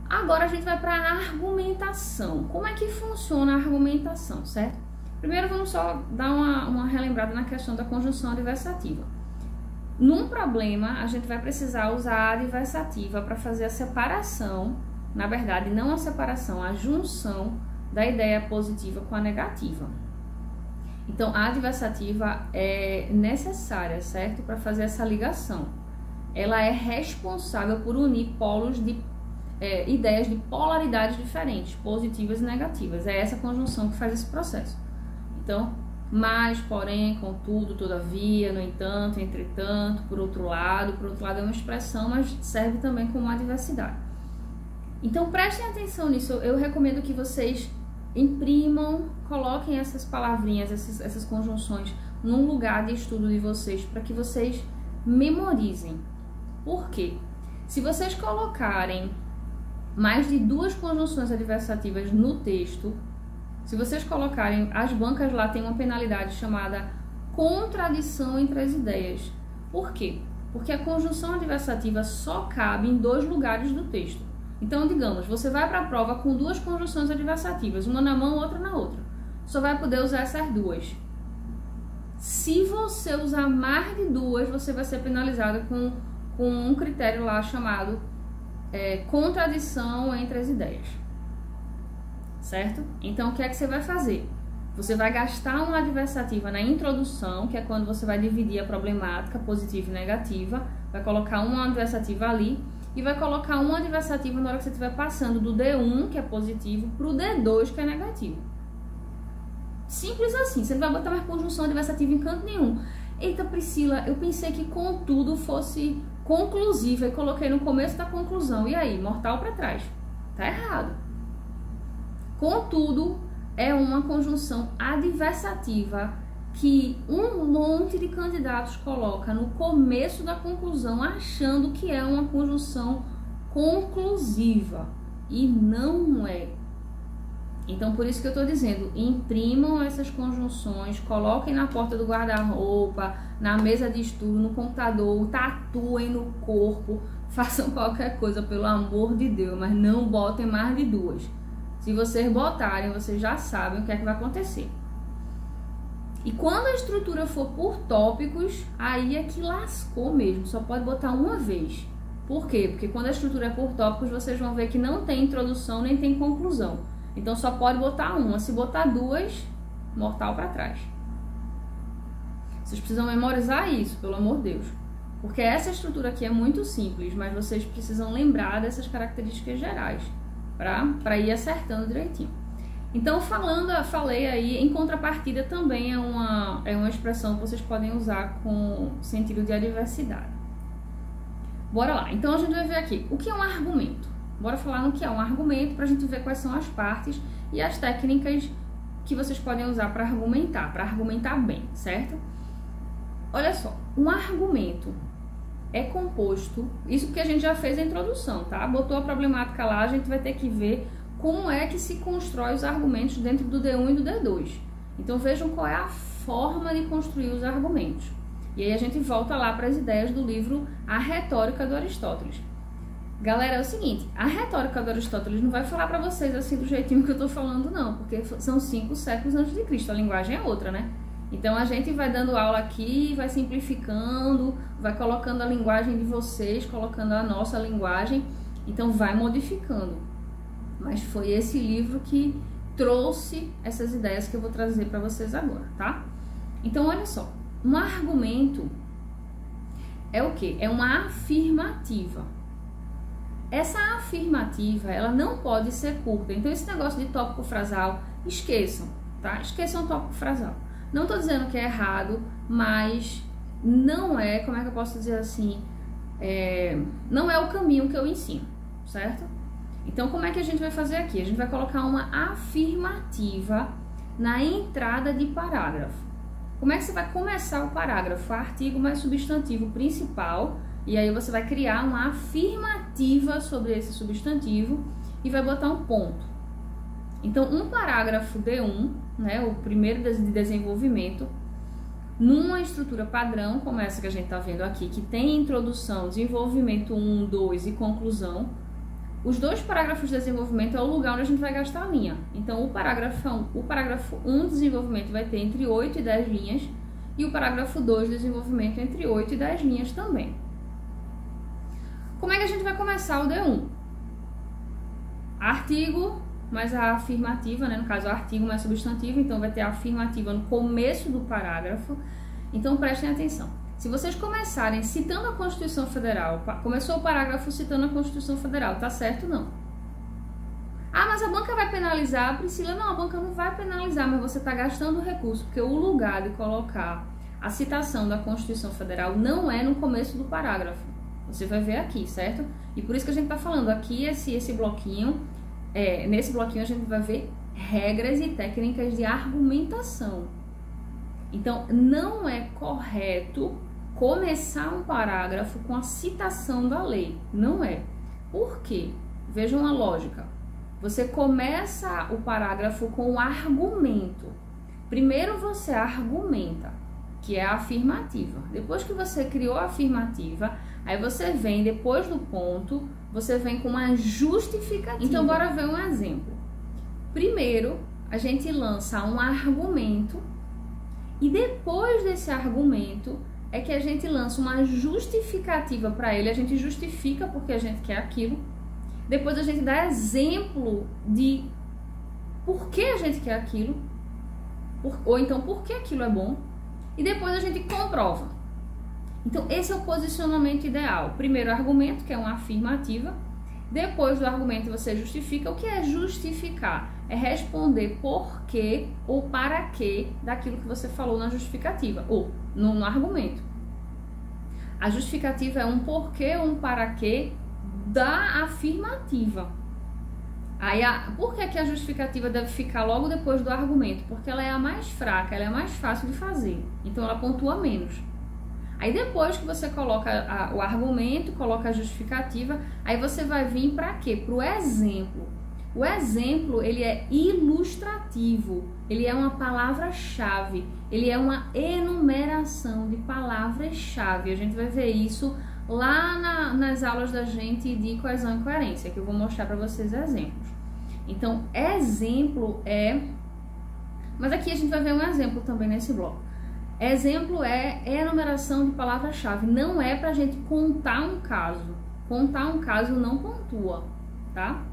Agora a gente vai para a argumentação. Como é que funciona a argumentação, certo? Primeiro vamos só dar uma relembrada na questão da conjunção adversativa. Num problema, a gente vai precisar usar a adversativa para fazer a separação, na verdade, não a separação, a junção da ideia positiva com a negativa. Então, a adversativa é necessária, certo? Para fazer essa ligação. Ela é responsável por unir polos de ideias de polaridades diferentes, positivas e negativas. É essa conjunção que faz esse processo. Então, mas, porém, contudo, todavia, no entanto, entretanto, por outro lado é uma expressão, mas serve também como adversidade. Então, prestem atenção nisso. Eu recomendo que vocês imprimam, coloquem essas palavrinhas, essas conjunções num lugar de estudo de vocês, para que vocês memorizem. Por quê? Se vocês colocarem mais de 2 conjunções adversativas no texto, se vocês colocarem, as bancas lá tem uma penalidade chamada contradição entre as ideias. Por quê? Porque a conjunção adversativa só cabe em 2 lugares do texto. Então, digamos, você vai para a prova com 2 conjunções adversativas, uma na mão, outra na outra. Só vai poder usar essas 2. Se você usar mais de 2, você vai ser penalizado com um critério lá chamado contradição entre as ideias. Certo? Então, o que é que você vai fazer? Você vai gastar uma adversativa na introdução, que é quando você vai dividir a problemática positiva e negativa, vai colocar uma adversativa ali e vai colocar uma adversativa na hora que você estiver passando do D1, que é positivo, para o D2, que é negativo. Simples assim, você não vai botar mais conjunção adversativa em canto nenhum. Eita, Priscila, eu pensei que contudo fosse conclusiva e coloquei no começo da conclusão. E aí, mortal para trás. Tá errado. Contudo, é uma conjunção adversativa que um monte de candidatos coloca no começo da conclusão, achando que é uma conjunção conclusiva. E não é. Então, por isso que eu estou dizendo, imprimam essas conjunções, coloquem na porta do guarda-roupa, na mesa de estudo, no computador, tatuem no corpo, façam qualquer coisa, pelo amor de Deus, mas não botem mais de 2. Se vocês botarem, vocês já sabem o que é que vai acontecer. E quando a estrutura for por tópicos, aí é que lascou mesmo, só pode botar uma vez. Por quê? Porque quando a estrutura é por tópicos, vocês vão ver que não tem introdução nem tem conclusão. Então só pode botar uma. Se botar 2, mortal para trás. Vocês precisam memorizar isso, pelo amor de Deus. Porque essa estrutura aqui é muito simples, mas vocês precisam lembrar dessas características gerais para ir acertando direitinho. Então, falei aí, em contrapartida também é uma expressão que vocês podem usar com sentido de adversidade. Bora lá. Então, a gente vai ver aqui o que é um argumento. Bora falar no que é um argumento para a gente ver quais são as partes e as técnicas que vocês podem usar para argumentar bem, certo? Olha só, um argumento é composto, isso porque a gente já fez a introdução, tá? Botou a problemática lá, a gente vai ter que ver como é que se constrói os argumentos dentro do D1 e do D2. Então vejam qual é a forma de construir os argumentos. E aí a gente volta lá para as ideias do livro A Retórica do Aristóteles. Galera, é o seguinte, a retórica do Aristóteles não vai falar para vocês assim do jeitinho que eu tô falando não, porque são 5 séculos antes de Cristo, a linguagem é outra, né? Então a gente vai dando aula aqui, vai simplificando, vai colocando a linguagem de vocês, colocando a nossa linguagem, então vai modificando. Mas foi esse livro que trouxe essas ideias que eu vou trazer para vocês agora, tá? Então olha só, um argumento é o quê? É uma afirmativa. Essa afirmativa, ela não pode ser curta. Então, esse negócio de tópico frasal, esqueçam, tá? Esqueçam o tópico frasal. Não tô dizendo que é errado, mas não é, como é que eu posso dizer assim, não é o caminho que eu ensino, certo? Então, como é que a gente vai fazer aqui? A gente vai colocar uma afirmativa na entrada de parágrafo. Como é que você vai começar o parágrafo? Artigo mais substantivo principal. E aí você vai criar uma afirmativa sobre esse substantivo e vai botar um ponto. Então, um parágrafo D1, né, o primeiro de desenvolvimento, numa estrutura padrão, como essa que a gente está vendo aqui, que tem introdução, desenvolvimento 1, 2 e conclusão, Os 2 parágrafos de desenvolvimento é o lugar onde a gente vai gastar a linha. Então, o parágrafo 1 de desenvolvimento vai ter entre 8 e 10 linhas, e o parágrafo 2 de desenvolvimento entre 8 e 10 linhas também. Como é que a gente vai começar o D1? Artigo mais a afirmativa, né? No caso, artigo mais substantivo, então vai ter a afirmativa no começo do parágrafo. Então, prestem atenção. Se vocês começarem citando a Constituição Federal, começou o parágrafo citando a Constituição Federal, tá certo? Não. Ah, mas a banca vai penalizar, Priscila? Não, a banca não vai penalizar, mas você está gastando recurso, porque o lugar de colocar a citação da Constituição Federal não é no começo do parágrafo. Você vai ver aqui, certo? E por isso que a gente está falando aqui, esse bloquinho, nesse bloquinho a gente vai ver regras e técnicas de argumentação. Então, não é correto começar um parágrafo com a citação da lei. Não é. Por quê? Vejam a lógica. Você começa o parágrafo com um argumento. Primeiro você argumenta, que é a afirmativa. Depois que você criou a afirmativa, aí você vem, depois do ponto, você vem com uma justificativa. Então, bora ver um exemplo. Primeiro, a gente lança um argumento e depois desse argumento é que a gente lança uma justificativa para ele. A gente justifica porque a gente quer aquilo. Depois a gente dá exemplo de por que a gente quer aquilo, ou então por que aquilo é bom. E depois a gente comprova. Então, esse é o posicionamento ideal. Primeiro argumento, que é uma afirmativa. Depois do argumento você justifica. O que é justificar? É responder por quê ou para quê daquilo que você falou na justificativa, ou no argumento. A justificativa é um porquê ou um para quê da afirmativa. Aí, por que a justificativa deve ficar logo depois do argumento? Porque ela é a mais fraca, ela é a mais fácil de fazer. Então, ela pontua menos. Aí, depois que você coloca o argumento, coloca a justificativa, aí você vai vir para quê? Para o exemplo. O exemplo, ele é ilustrativo, ele é uma palavra-chave, ele é uma enumeração de palavras-chave. A gente vai ver isso lá nas aulas da gente de coesão e coerência, que eu vou mostrar para vocês exemplos. Então, exemplo é... Mas aqui a gente vai ver um exemplo também nesse bloco. Exemplo é enumeração de palavra-chave, não é para a gente contar um caso. Contar um caso não pontua, tá?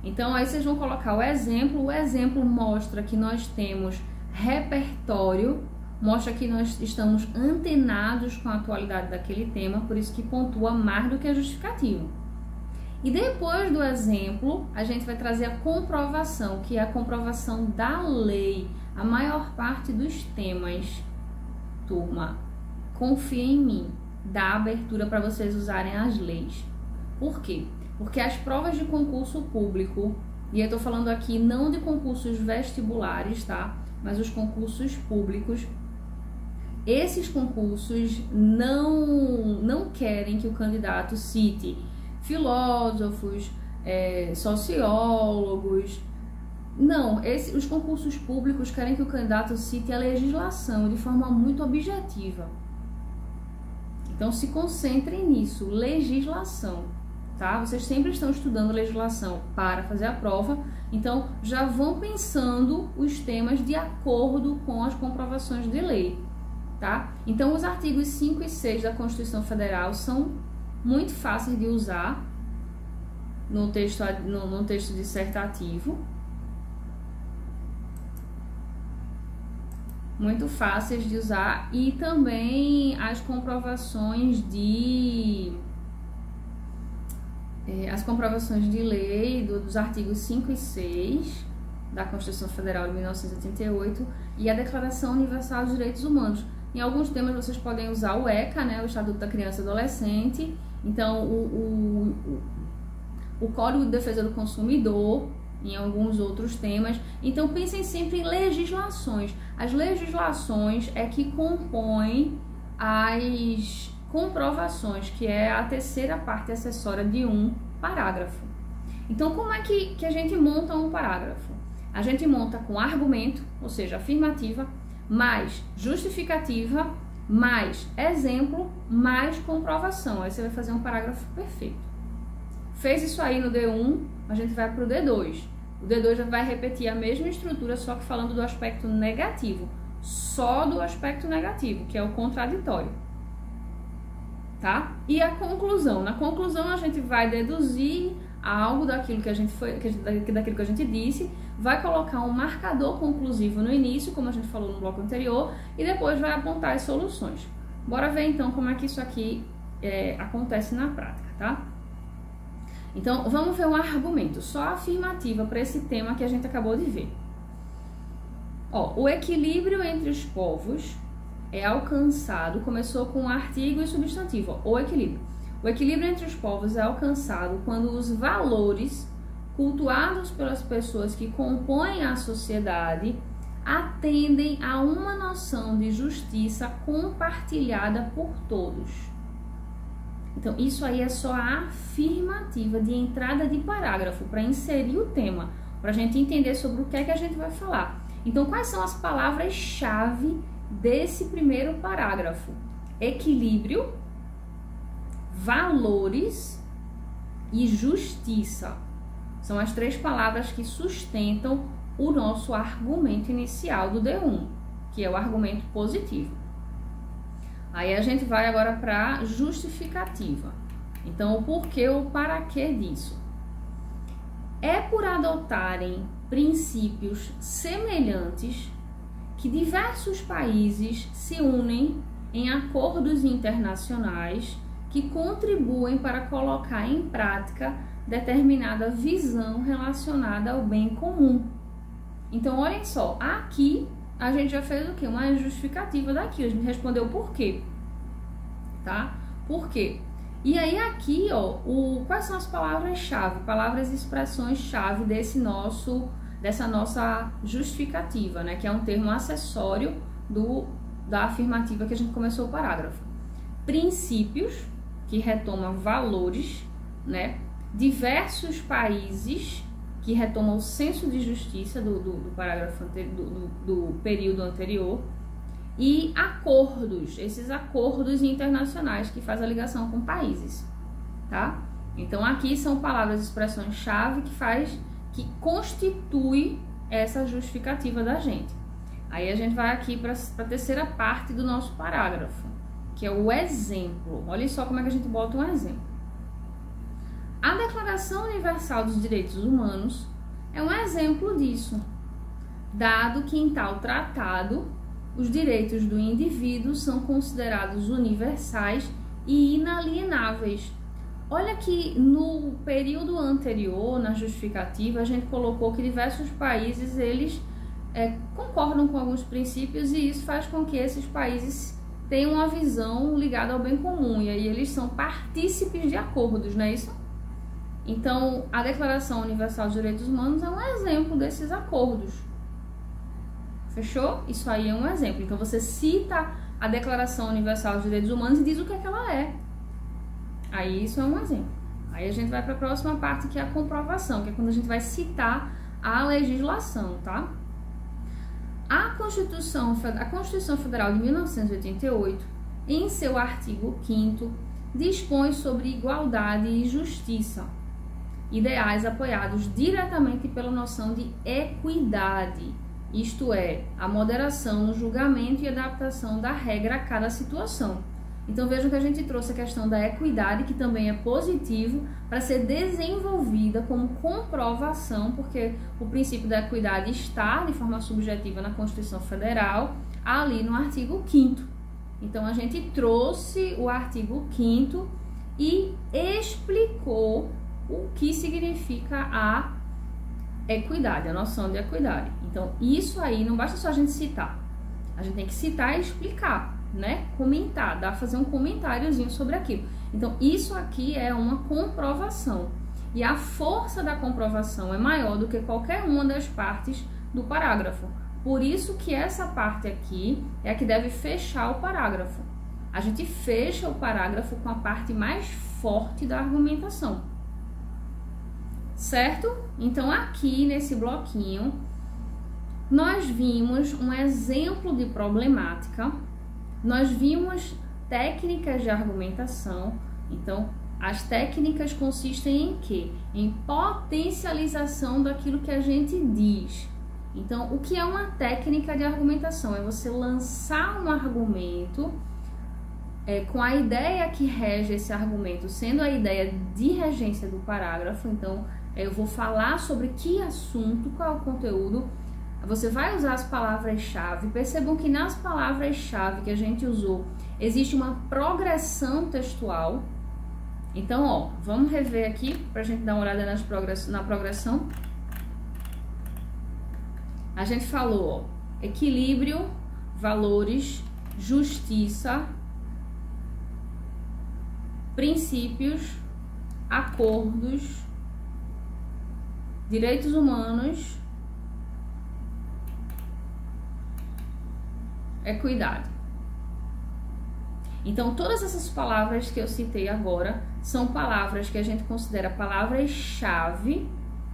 Então, aí vocês vão colocar o exemplo mostra que nós temos repertório, mostra que nós estamos antenados com a atualidade daquele tema, por isso que pontua mais do que a justificativa. E depois do exemplo, a gente vai trazer a comprovação, que é a comprovação da lei. A maior parte dos temas, turma, confia em mim, dá abertura para vocês usarem as leis. Por quê? Porque as provas de concurso público, e eu tô falando aqui não de concursos vestibulares, tá? Mas os concursos públicos, esses concursos não querem que o candidato cite filósofos, sociólogos. Não, os concursos públicos querem que o candidato cite a legislação de forma muito objetiva. Então, se concentrem nisso, legislação, tá? Vocês sempre estão estudando legislação para fazer a prova, então já vão pensando os temas de acordo com as comprovações de lei, tá? Então, os artigos 5 e 6 da Constituição Federal são muito fáceis de usar no texto dissertativo. Muito fáceis de usar, e também as comprovações de lei dos artigos 5 e 6 da Constituição Federal de 1988 e a Declaração Universal dos Direitos Humanos. Em alguns temas vocês podem usar o ECA, né, o Estatuto da Criança e Adolescente, então o Código de Defesa do Consumidor, em alguns outros temas. Então pensem sempre em legislações. As legislações é que compõem as comprovações, que é a terceira parte acessória de um parágrafo. Então, como é que a gente monta um parágrafo? A gente monta com argumento, ou seja, afirmativa, mais justificativa, mais exemplo, mais comprovação. Aí você vai fazer um parágrafo perfeito. Fez isso aí no D1, a gente vai para o D2. O D2 já vai repetir a mesma estrutura, só que falando do aspecto negativo. Só do aspecto negativo, que é o contraditório. Tá? E a conclusão. Na conclusão, a gente vai deduzir algo daquilo que a gente daquilo que a gente disse, vai colocar um marcador conclusivo no início, como a gente falou no bloco anterior, e depois vai apontar as soluções. Bora ver então como é que isso aqui acontece na prática, tá? Então, vamos ver um argumento, só afirmativa para esse tema que a gente acabou de ver. Ó, o equilíbrio entre os povos é alcançado, começou com artigo e substantivo, ó, o equilíbrio. O equilíbrio entre os povos é alcançado quando os valores cultuados pelas pessoas que compõem a sociedade atendem a uma noção de justiça compartilhada por todos. Então, isso aí é só a afirmativa de entrada de parágrafo para inserir o tema, para a gente entender sobre o que é que a gente vai falar. Então, quais são as palavras-chave desse primeiro parágrafo? Equilíbrio, valores e justiça. São as três palavras que sustentam o nosso argumento inicial do D1, que é o argumento positivo. Aí a gente vai agora para a justificativa. Então, o porquê ou para que disso? É por adotarem princípios semelhantes que diversos países se unem em acordos internacionais que contribuem para colocar em prática determinada visão relacionada ao bem comum. Então, olhem só, aqui a gente já fez o quê? Uma justificativa daqui, a gente respondeu por quê, tá? Por quê? E aí aqui, ó, quais são as palavras-chave, palavras e expressões-chave dessa nossa justificativa, né? Que é um termo acessório da afirmativa que a gente começou o parágrafo. Princípios, que retoma valores, né? Diversos países, que retoma o senso de justiça do parágrafo do período anterior, e acordos, esses acordos internacionais que faz a ligação com países, tá? Então aqui são palavras e expressões-chave que constitui essa justificativa da gente. Aí a gente vai aqui para a terceira parte do nosso parágrafo, que é o exemplo. Olha só como é que a gente bota um exemplo. A Declaração Universal dos Direitos Humanos é um exemplo disso, dado que em tal tratado os direitos do indivíduo são considerados universais e inalienáveis. Olha que no período anterior, na justificativa, a gente colocou que diversos países eles concordam com alguns princípios e isso faz com que esses países tenham uma visão ligada ao bem comum e aí eles são partícipes de acordos, não é isso? Então, a Declaração Universal dos Direitos Humanos é um exemplo desses acordos. Fechou? Isso aí é um exemplo. Então, você cita a Declaração Universal dos Direitos Humanos e diz o que é que ela é. Aí, isso é um exemplo. Aí, a gente vai para a próxima parte, que é a comprovação, que é quando a gente vai citar a legislação, tá? A Constituição Federal de 1988, em seu artigo 5º, dispõe sobre igualdade e justiça, ideais apoiados diretamente pela noção de equidade, isto é, a moderação, julgamento e adaptação da regra a cada situação. Então vejam que a gente trouxe a questão da equidade, que também é positivo, para ser desenvolvida como comprovação, porque o princípio da equidade está de forma subjetiva na Constituição Federal, ali no artigo 5º. Então a gente trouxe o artigo 5º e explicou o que significa a equidade, a noção de equidade. Então, isso aí não basta só a gente citar. A gente tem que citar e explicar, né? Comentar, fazer um comentáriozinho sobre aquilo. Então, isso aqui é uma comprovação. E a força da comprovação é maior do que qualquer uma das partes do parágrafo. Por isso que essa parte aqui é a que deve fechar o parágrafo. A gente fecha o parágrafo com a parte mais forte da argumentação. Certo? Então, aqui nesse bloquinho, nós vimos um exemplo de problemática, nós vimos técnicas de argumentação. Então, As técnicas consistem em quê? Em potencialização daquilo que a gente diz. Então, o que é uma técnica de argumentação? É você lançar um argumento com a ideia que rege esse argumento, sendo a ideia de regência do parágrafo. Então, eu vou falar sobre que assunto, qual é o conteúdo. Você vai usar as palavras-chave. Percebam que nas palavras-chave que a gente usou, existe uma progressão textual. Então, ó, vamos rever aqui para a gente dar uma olhada na progressão. A gente falou, ó, equilíbrio, valores, justiça, princípios, acordos, direitos humanos, equidade. Então, todas essas palavras que eu citei agora são palavras que a gente considera palavras-chave,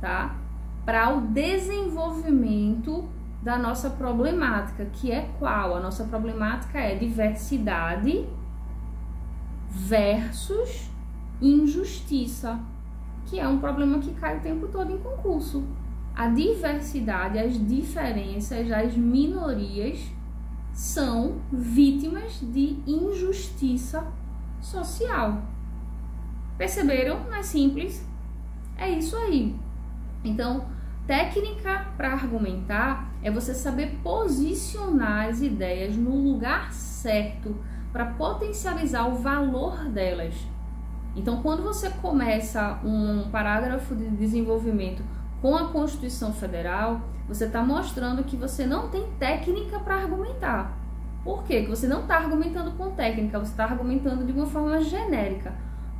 tá? Para o desenvolvimento da nossa problemática, que é qual? A nossa problemática é diversidade versus injustiça, que é um problema que cai o tempo todo em concurso. A diversidade, as diferenças, as minorias são vítimas de injustiça social. Perceberam? Não é simples? É isso aí. Então, técnica para argumentar é você saber posicionar as ideias no lugar certo para potencializar o valor delas. Então, quando você começa um parágrafo de desenvolvimento com a Constituição Federal, você está mostrando que você não tem técnica para argumentar. Por quê? Que você não está argumentando com técnica, você está argumentando de uma forma genérica.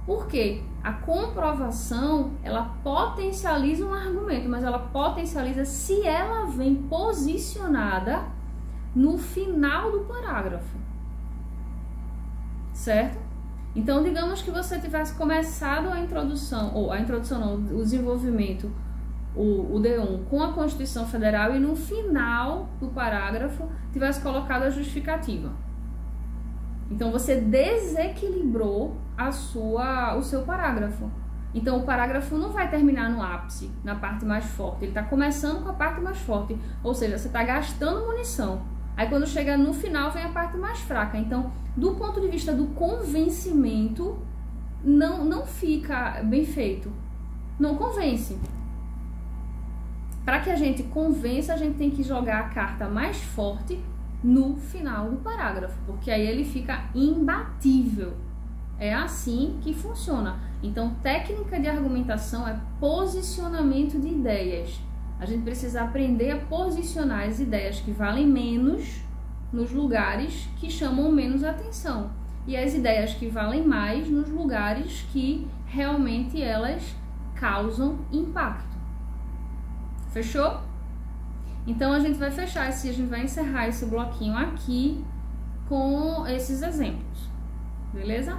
Por quê? A comprovação, ela potencializa um argumento, mas ela potencializa se ela vem posicionada no final do parágrafo. Certo? Então, digamos que você tivesse começado a introdução, ou a introdução não, o desenvolvimento, o D1 com a Constituição Federal e no final do parágrafo tivesse colocado a justificativa. Então, você desequilibrou o seu parágrafo. Então, o parágrafo não vai terminar no ápice, na parte mais forte. Ele está começando com a parte mais forte. Ou seja, você está gastando munição. Aí, quando chega no final, vem a parte mais fraca. Então, do ponto de vista do convencimento, não fica bem feito. Não convence. Para que a gente convença, a gente tem que jogar a carta mais forte no final do parágrafo, porque aí ele fica imbatível. É assim que funciona. Então, técnica de argumentação é posicionamento de ideias. A gente precisa aprender a posicionar as ideias que valem menos nos lugares que chamam menos atenção e as ideias que valem mais nos lugares que realmente elas causam impacto. Fechou? Então, a gente vai encerrar esse bloquinho aqui com esses exemplos, beleza?